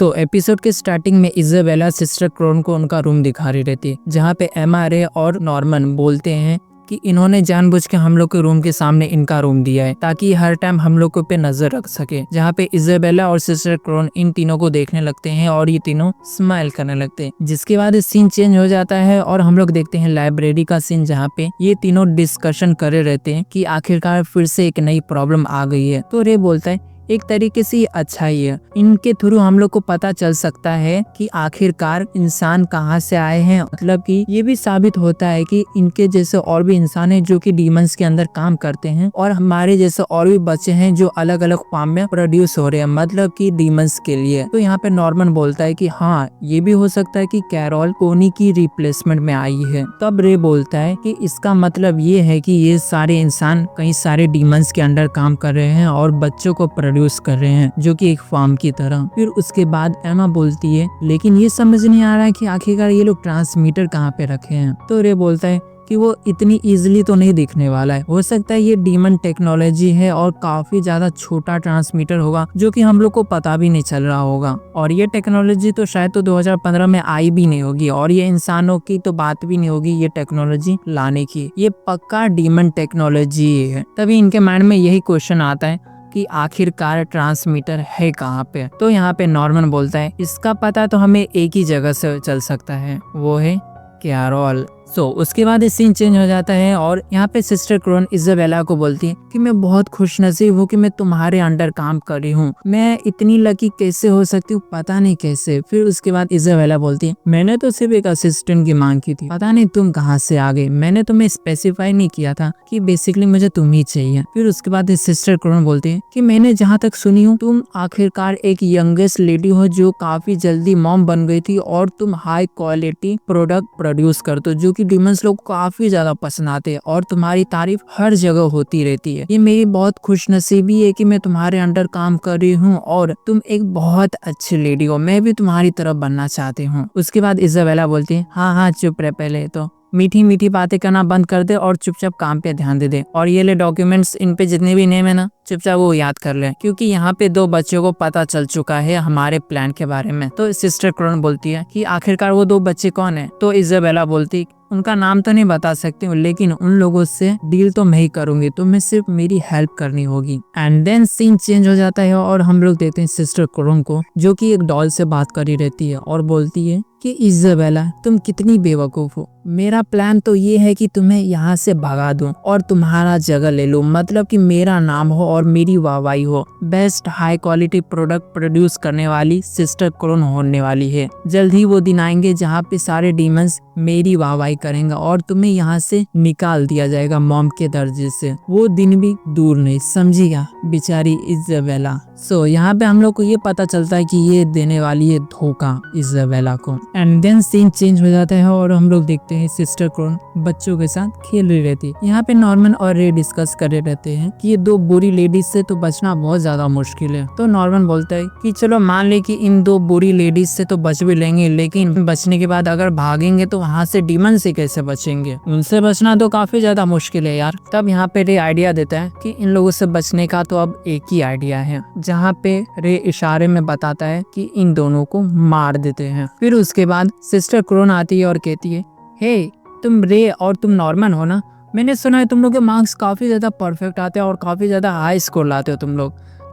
सो episode के starting में Isabella sister crown को उनका रूम दिखा रही रहती है, जहाँ पे एमा, रे और नॉर्मन बोलते हैं कि इन्होंने जानबूझ के हम लोग के रूम के सामने इनका रूम दिया है ताकि हर टाइम हम लोग पे नजर रख सके। जहाँ पे इजाबेला और सिस्टर क्रोन इन तीनों को देखने लगते हैं और ये तीनों स्माइल करने लगते हैं। जिसके बाद सीन चेंज हो जाता है और हम लोग देखते हैं लाइब्रेरी का सीन, जहाँ पे ये तीनों डिस्कशन करे रहते हैं कि आखिरकार फिर से एक नई प्रॉब्लम आ गई है। तो रे बोलता है एक तरीके से ये अच्छा ही है, इनके थ्रू हम लोग को पता चल सकता है कि आखिरकार इंसान कहाँ से आए हैं। मतलब कि ये भी साबित होता है कि इनके जैसे और भी इंसान हैं जो कि डीमंस के अंदर काम करते हैं और हमारे जैसे और भी बच्चे हैं जो अलग अलग फॉर्म में प्रोड्यूस हो रहे हैं, मतलब कि डीमंस के लिए। तो यहाँ पे नॉर्मन बोलता है कि हाँ, ये भी हो सकता है कि कैरोल कोनी की रिप्लेसमेंट में आई है। तब रे बोलता है कि इसका मतलब ये है कि ये सारे इंसान कई सारे डीमंस के अंडर काम कर रहे हैं और बच्चों को प्रोड्यूस कर रहे हैं, जो कि एक फार्म की तरह। फिर उसके बाद एमा बोलती है लेकिन ये समझ नहीं आ रहा है कि आखिरकार ये लोग ट्रांसमीटर कहाँ पे रखे हैं। तो रे बोलता है कि वो इतनी इजीली तो नहीं दिखने वाला है, हो सकता है ये डीमन टेक्नोलॉजी है और काफी ज्यादा छोटा ट्रांसमीटर होगा जो कि हम लोग को पता भी नहीं चल रहा होगा। और ये टेक्नोलॉजी तो शायद तो 2015 में आई भी नहीं होगी और ये इंसानों की तो बात भी नहीं होगी ये टेक्नोलॉजी लाने की। ये पक्का डीमन टेक्नोलॉजी है। तभी इनके माइंड में यही क्वेश्चन आता है कि आखिरकार ट्रांसमीटर है कहाँ पे। तो यहाँ पे नॉर्मन बोलता है इसका पता तो हमें एक ही जगह से चल सकता है, वो है कैरोल। उसके बाद सीन चेंज हो जाता है और यहाँ पे सिस्टर क्रोन इजाबेला को बोलती है कि मैं बहुत खुशनसीब हूँ कि मैं तुम्हारे अंडर काम कर रही हूँ, मैं इतनी लकी कैसे हो सकती हूँ, पता नहीं कैसे। फिर उसके बाद इजाबेला बोलती है मैंने तो सिर्फ एक असिस्टेंट की मांग की थी, पता नहीं तुम कहाँ से आ गए, मैंने तुम्हें स्पेसिफाई नहीं किया था कि बेसिकली मुझे तुम ही चाहिए। फिर उसके बाद सिस्टर क्रोन बोलती है कि मैंने जहाँ तक सुनी हूँ तुम आखिरकार एक यंगेस्ट लेडी हो जो काफी जल्दी मॉम बन गई थी और तुम हाई क्वालिटी प्रोडक्ट प्रोड्यूस करते हो जो डीमंस लोग काफी ज्यादा पसंद आते हैं और तुम्हारी तारीफ हर जगह होती रहती है। ये मेरी बहुत खुशनसीबी है कि मैं तुम्हारे अंडर काम कर रही हूँ और तुम एक बहुत अच्छी लेडी हो, मैं भी तुम्हारी तरफ बनना चाहती हूँ। उसके बाद इजाबेला बोलती है हाँ चुप रहे, पहले तो मीठी मीठी बातें करना बंद कर दे और चुपचाप काम पे ध्यान दे दे। और ये ले डॉक्यूमेंट्स, इन पे जितने भी नेम है ना चुपचाप वो याद कर ले, क्योंकि यहाँ पे 2 बच्चों को पता चल चुका है हमारे प्लान के बारे में। तो सिस्टर क्रोन बोलती है कि आखिरकार वो 2 बच्चे कौन है। तो इजाबेला बोलती उनका नाम तो नहीं बता सकती हूँ लेकिन उन लोगों से डील तो मैं ही करूंगी, तुम्हें सिर्फ मेरी हेल्प करनी होगी। एंड देन सीन चेंज हो जाता है और हम लोग देखते हैं सिस्टर क्रोन को जो कि एक डॉल से बात करी रहती है और बोलती है कि इजाबेला तुम कितनी बेवकूफ हो, मेरा प्लान तो ये है कि तुम्हें यहाँ से भगा दूं और तुम्हारा जगह ले लूं, मतलब कि मेरा नाम हो और मेरी वाहवाही हो। Best high quality product produce करने वाली सिस्टर क्रोन होने वाली है। जल्द ही वो दिन आएंगे जहाँ पे सारे डीमंस मेरी वाहवाही करेंगे और तुम्हें यहाँ से निकाल दिया जाएगा मॉम के दर्जे से। वो दिन भी दूर नहीं, समझिएगा बेचारी इजाबेला। यहाँ पे हम लोग को ये पता चलता है कि ये देने वाली है धोखा इजाबेला को। एंड देन सीन चेंज हो जाता है और हम लोग देखते हैं सिस्टर क्रोन बच्चों के साथ खेल रही रहती है। यहाँ पे नॉर्मन और रे डिस्कस कर रहे रहते हैं कि ये 2 बुरी लेडीज से तो बचना बहुत ज्यादा मुश्किल है। तो नॉर्मन बोलता है कि चलो मान ले कि इन 2 बुरी लेडीज से तो बच भी लेंगे, लेकिन बचने के बाद अगर भागेंगे तो वहाँ से डीमन से कैसे बचेंगे, उनसे बचना तो काफी ज्यादा मुश्किल है यार। तब यहाँ पे रे आइडिया देता है कि इन लोगों से बचने का तो अब एक ही आइडिया है, जहाँ पे रे इशारे में बताता है कि इन दोनों को मार देते हैं। फिर उसके बाद सिस्टर क्रोन आती है और कहती है हे तुम रे और तुम नॉर्मन हो ना, मैंने सुना है तुम लोग के मार्क्स काफी ज्यादा परफेक्ट आते हैं और काफी ज्यादा हाई स्कोर लाते हो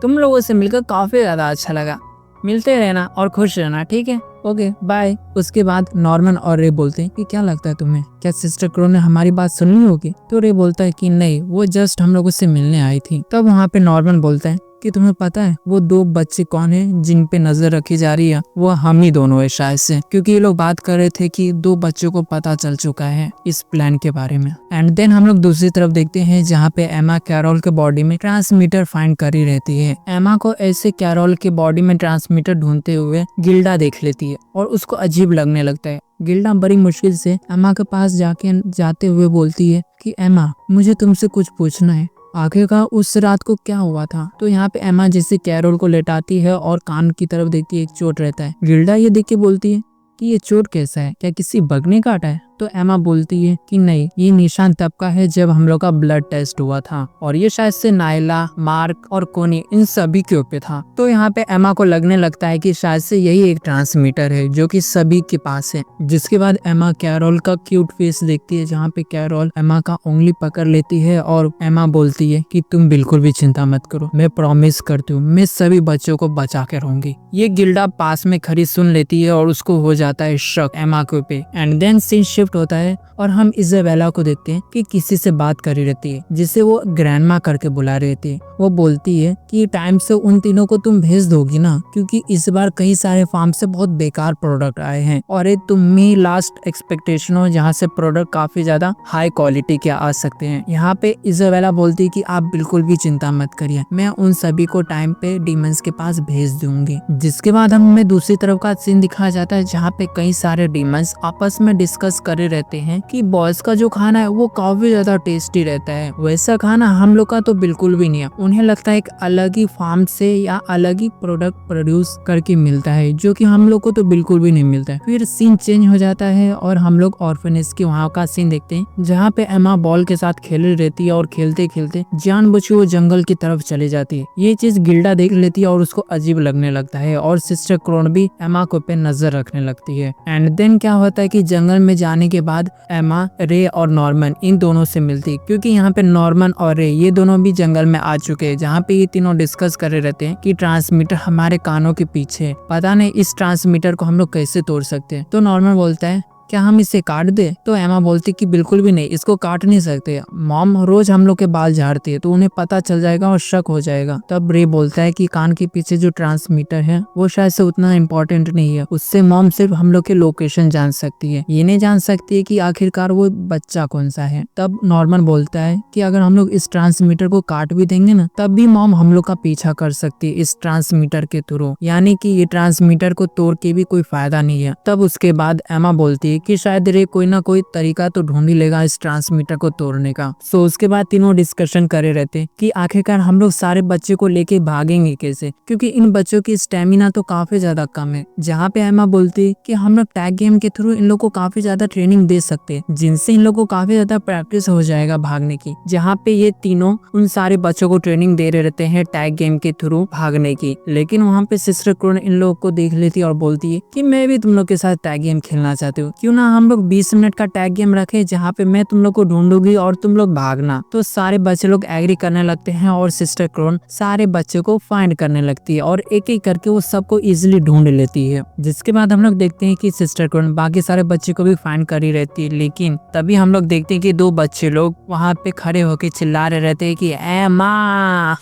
तुम लोगों से मिलकर काफी ज्यादा अच्छा लगा, मिलते रहना और खुश रहना, ठीक है, ओके बाय। उसके बाद नॉर्मन और रे बोलते हैं कि क्या लगता है तुम्हें, क्या सिस्टर क्रोन ने हमारी बात सुननी होगी। तो रे बोलता है कि नहीं, वो जस्ट हम लोगों से मिलने आई थी। तब वहाँ पे नॉर्मन बोलता है कि तुम्हें पता है वो 2 बच्चे कौन है जिन पे नजर रखी जा रही है, वो हम ही दोनों है शायद से, क्योंकि ये लोग बात कर रहे थे कि 2 बच्चों को पता चल चुका है इस प्लान के बारे में। एंड देन हम लोग दूसरी तरफ देखते हैं जहाँ पे एमा कैरोल के बॉडी में ट्रांसमीटर फाइंड करी रहती है। एमा को ऐसे कैरोल के बॉडी में ट्रांसमीटर ढूंढते हुए गिल्डा देख लेती है और उसको अजीब लगने लगता है। गिल्डा बड़ी मुश्किल से एमा के पास जाते हुए बोलती है कि एमा मुझे तुमसे कुछ पूछना है, आखिरकार उस रात को क्या हुआ था। तो यहाँ पे एमा जैसे कैरोल को लेटाती है और कान की तरफ देखती है, एक चोट रहता है। गिल्डा ये देख के बोलती है कि ये चोट कैसा है, क्या किसी बग ने काटा है। तो एमा बोलती है कि नहीं, ये निशान तब का है जब हम लोग का ब्लड टेस्ट हुआ था और ये शायद से नायला, मार्क और कोनी इन सभी के ऊपर था। तो यहाँ पे एमा को लगने लगता है कि शायद से यही एक ट्रांसमीटर है जो कि सभी के पास है। जिसके बाद एमा कैरोल का क्यूट फेस देखती है, जहाँ पे कैरोल एमा का उंगली पकड़ लेती है और एमा बोलती है कि तुम बिल्कुल भी चिंता मत करो, मैं प्रॉमिस करती हूँ मैं सभी बच्चों को बचा के रहूंगी। ये गिल्डा पास में खड़ी सुन लेती है और उसको हो जाता है शक एमा के पे। एंड देन सीन शिफ्ट होता है और हम इज़ाबेला को देखते हैं कि किसी से बात कर रही रहती है, जिसे वो ग्रैंडमा करके बुला रही थी। वो बोलती है कि टाइम से उन तीनों को तुम भेज दोगी ना, क्योंकि इस बार कई सारे फार्म से बहुत बेकार प्रोडक्ट आए हैं और ये तुम में लास्ट एक्सपेक्टेशन हो जहाँ से प्रोडक्ट काफी ज्यादा हाई क्वालिटी के आ सकते हैं। यहाँ पे इज़ाबेला बोलती है कि आप बिल्कुल भी चिंता मत करिए, मैं उन सभी को टाइम पे डीमंस के पास भेज दूंगी। जिसके बाद हमें दूसरी तरफ का सीन दिखाया जाता है, जहाँ पे कई सारे डीमंस आपस में डिस्कस करे रहते हैं कि बॉस का जो खाना है वो काफी ज्यादा टेस्टी रहता है, वैसा खाना हम लोग का तो बिल्कुल भी नहीं है। उन्हें लगता है एक अलग ही फार्म से या अलग ही प्रोडक्ट प्रोड्यूस करके मिलता है, जो कि हम लोग को तो बिल्कुल भी नहीं मिलता है। फिर सीन चेंज हो जाता है और हम लोग ऑर्फनेज के वहाँ का सीन देखते हैं, जहाँ पे एमा बॉल के साथ खेल रहती है और खेलते खेलते जानबूझ के वो जंगल की तरफ चली जाती है। ये चीज गिल्डा देख लेती है और उसको अजीब लगने लगता है और सिस्टर क्रोन भी एमा को पे नजर रखने लगती है। एंड देन क्या होता है कि जंगल में जाने के बाद एमा, रे और नॉर्मन इन दोनों से मिलती है, क्योंकि यहाँ पे नॉर्मन और रे ये दोनों भी जंगल में आ चुके हैं, जहाँ पे ये तीनों डिस्कस कर रहे रहते हैं कि ट्रांसमीटर हमारे कानों के पीछे है, पता नहीं इस ट्रांसमीटर को हम लोग कैसे तोड़ सकते हैं। तो नॉर्मन बोलता है क्या हम इसे काट दे? तो एमा बोलती कि बिल्कुल भी नहीं, इसको काट नहीं सकते, मॉम रोज हम लोग के बाल झाड़ती है तो उन्हें पता चल जाएगा और शक हो जाएगा। तब रे बोलता है कि कान के पीछे जो ट्रांसमीटर है वो शायद से उतना इम्पोर्टेंट नहीं है, उससे मॉम सिर्फ हम लोग के लोकेशन जान सकती है, ये नहीं जान सकती है कि आखिरकार वो बच्चा कौन सा है। तब नॉर्मन बोलता है कि अगर हम लोग इस ट्रांसमीटर को काट भी देंगे ना, तब भी मॉम हम लोग का पीछा कर सकती है इस ट्रांसमीटर के थ्रू, यानी कि ये ट्रांसमीटर को तोड़ के भी कोई फायदा नहीं है। तब उसके बाद एमा बोलती है कि शायद रे कोई ना कोई तरीका तो ढूंढ ही लेगा इस ट्रांसमीटर को तोड़ने का। सो उसके बाद तीनों डिस्कशन करे रहते कि आखिरकार हम लोग सारे बच्चे को लेके भागेंगे कैसे, क्योंकि इन बच्चों की स्टेमिना तो काफी ज्यादा कम है। जहाँ पे एमा बोलती कि हम लोग टैग गेम के थ्रू इन लोग को काफी ज्यादा ट्रेनिंग दे सकते हैं, जिनसे इन लोग को काफी ज्यादा प्रैक्टिस हो जाएगा भागने की। जहाँ पे ये तीनों उन सारे बच्चों को ट्रेनिंग दे रहे रहते हैं टैग गेम के थ्रू भागने की, लेकिन वहाँ पे सिस्टर क्रोन इन लोगों को देख लेती है और बोलती है कि मैं भी तुम लोग के साथ टैग गेम खेलना चाहती हूँ, क्यों ना हम लोग 20 मिनट का टैग गेम रखे जहाँ पे मैं तुम लोग को ढूंढूंगी और तुम लोग भागना। तो सारे बच्चे लोग एग्री करने लगते हैं और सिस्टर क्रोन सारे बच्चों को फाइंड करने लगती है और एक एक करके वो सबको इजीली ढूंढ लेती है। जिसके बाद हम लोग देखते हैं कि सिस्टर क्रोन बाकी सारे बच्चे को भी फाइंड कर ही रहती है, लेकिन तभी हम लोग देखते हैं कि दो बच्चे लोग वहाँ पे खड़े होके चिल्ला रहे रहते हैं कि एमा।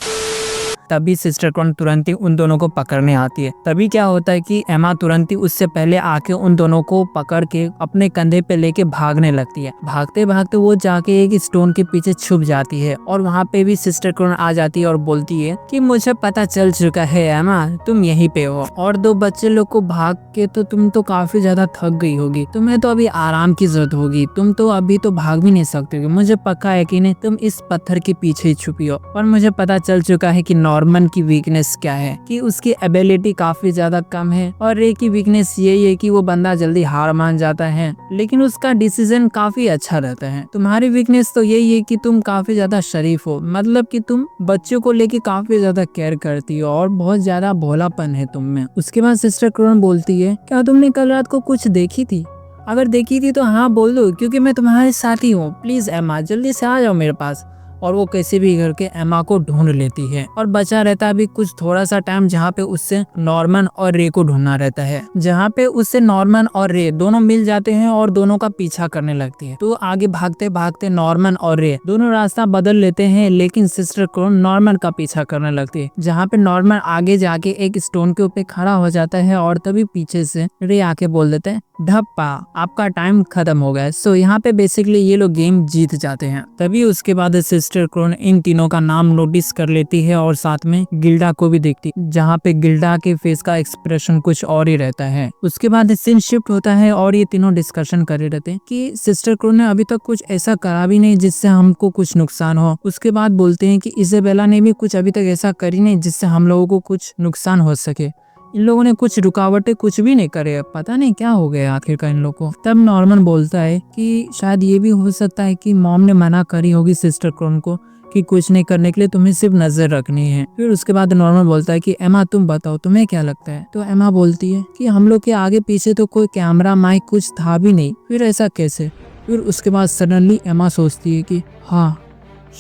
तभी सिस्टर क्रोन तुरंत ही उन दोनों को पकड़ने आती है। तभी क्या होता है कि एमा तुरंत ही उससे पहले आके उन दोनों को पकड़ के अपने कंधे पे लेके भागने लगती है। भागते भागते वो जाके एक स्टोन के पीछे छुप जाती है और वहाँ पे भी सिस्टर क्रोन आ जाती है और बोलती है कि मुझे पता चल चुका है एमा, तुम यहीं पे हो। और दो बच्चे लोग को भाग के तो तुम तो काफी ज्यादा थक गई होगी, तुम्हें तो अभी आराम की जरूरत होगी, तुम तो अभी तो भाग भी नहीं सकते हो। मुझे पक्का यकीन है तुम इस पत्थर के पीछे ही छुपी हो। और मुझे पता चल चुका है कि नॉर्मन की वीकनेस क्या है, कि उसकी एबिलिटी काफी ज्यादा कम है और रे की वीकनेस यही है कि वो बंदा जल्दी हार मान जाता है, लेकिन उसका डिसीजन काफी अच्छा रहता है। तुम्हारी वीकनेस तो यही है कि तुम काफी ज्यादा शरीफ हो, मतलब कि तुम बच्चों को लेके काफी ज्यादा केयर करती हो और बहुत ज्यादा भोलापन है तुम में। उसके बाद सिस्टर क्रोन बोलती है क्या तुमने कल रात को कुछ देखी थी? अगर देखी थी तो हाँ बोल दो, क्योंकि मैं तुम्हारे साथ ही हूँ। प्लीज एमा जल्दी से आ जाओ मेरे पास। और वो कैसे भी करके एमा को ढूंढ लेती है और बचा रहता है अभी कुछ थोड़ा सा टाइम, जहाँ पे उससे नॉर्मन और रे को ढूंढना रहता है। जहाँ पे उससे नॉर्मन और रे दोनों मिल जाते हैं और दोनों का पीछा करने लगती है। तो आगे भागते भागते नॉर्मन और रे दोनों रास्ता बदल लेते हैं, लेकिन सिस्टर को नॉर्मन का पीछा करने लगती है। जहाँ पे नॉर्मन आगे जाके एक स्टोन के ऊपर खड़ा हो जाता है और तभी पीछे से रे आके बोल देते हैं धप्पा, आपका टाइम खत्म हो गया। सो यहाँ पे बेसिकली ये लोग गेम जीत जाते हैं। तभी उसके बाद सिस्टर क्रोन इन तीनों का नाम नोटिस कर लेती है और साथ में गिल्डा को भी देखती, जहाँ पे गिल्डा के फेस का एक्सप्रेशन कुछ और ही रहता है। उसके बाद सीन शिफ्ट होता है और ये तीनों डिस्कशन कर रहे रहते हैं कि सिस्टर क्रोन ने अभी तक कुछ ऐसा करा भी नहीं जिससे हमको कुछ नुकसान हो। उसके बाद बोलते हैं कि इज़ाबेला ने भी कुछ अभी तक ऐसा करी नहीं जिससे हम लोगों को कुछ नुकसान हो सके। इन लोगों ने कुछ रुकावटें कुछ भी नहीं करे, पता नहीं क्या हो गया आखिरकार इन लोगों को। तब नॉर्मन बोलता है कि शायद ये भी हो सकता है कि मॉम ने मना करी होगी सिस्टर क्रोन को कि कुछ नहीं करने के लिए, तुम्हें सिर्फ नजर रखनी है। फिर उसके बाद नॉर्मन बोलता है कि एमा तुम बताओ तुम्हें क्या लगता है। तो एमा बोलती है कि हम लोग के आगे पीछे तो कोई कैमरा माइक कुछ था भी नहीं, फिर ऐसा कैसे। फिर उसके बाद सडनली एमा सोचती है कि हाँ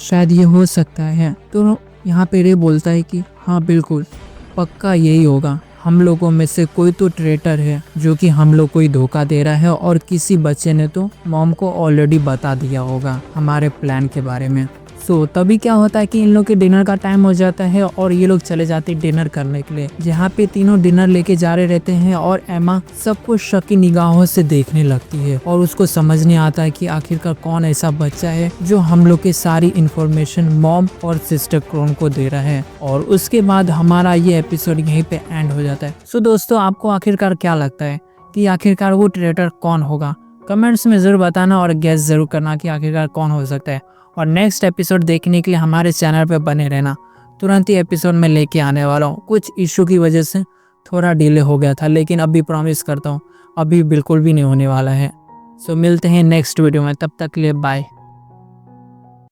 शायद ये हो सकता है। तो यहाँ पे रे बोलता है कि हाँ बिल्कुल पक्का यही होगा, हम लोगों में से कोई तो ट्रेटर है जो कि हम लोग को ही धोखा दे रहा है, और किसी बच्चे ने तो मॉम को ऑलरेडी बता दिया होगा हमारे प्लान के बारे में। तभी क्या होता है कि इन लोग के डिनर का टाइम हो जाता है और ये लोग चले जाते हैं डिनर करने के लिए, जहाँ पे तीनों डिनर लेके जा रहे रहते हैं और एमा सबको शकी निगाहों से देखने लगती है और उसको समझ नहीं आता है कि आखिरकार कौन ऐसा बच्चा है जो हम लोग के सारी इंफॉर्मेशन मॉम और सिस्टर क्रोन को दे रहा है। और उसके बाद हमारा ये एपिसोड यहीं पे एंड हो जाता है। दोस्तों आपको आखिरकार क्या लगता है कि आखिरकार वो ट्रेटर कौन होगा? कमेंट्स में जरूर बताना और गेस जरूर करना कि आखिरकार कौन हो सकता है। और नेक्स्ट एपिसोड देखने के लिए हमारे चैनल पे बने रहना, तुरंत ही एपिसोड में लेके आने वाला हूँ। कुछ इशू की वजह से थोड़ा डिले हो गया था, लेकिन अभी प्रॉमिस करता हूँ अभी बिल्कुल भी नहीं होने वाला है। मिलते हैं नेक्स्ट वीडियो में, तब तक के लिए बाय।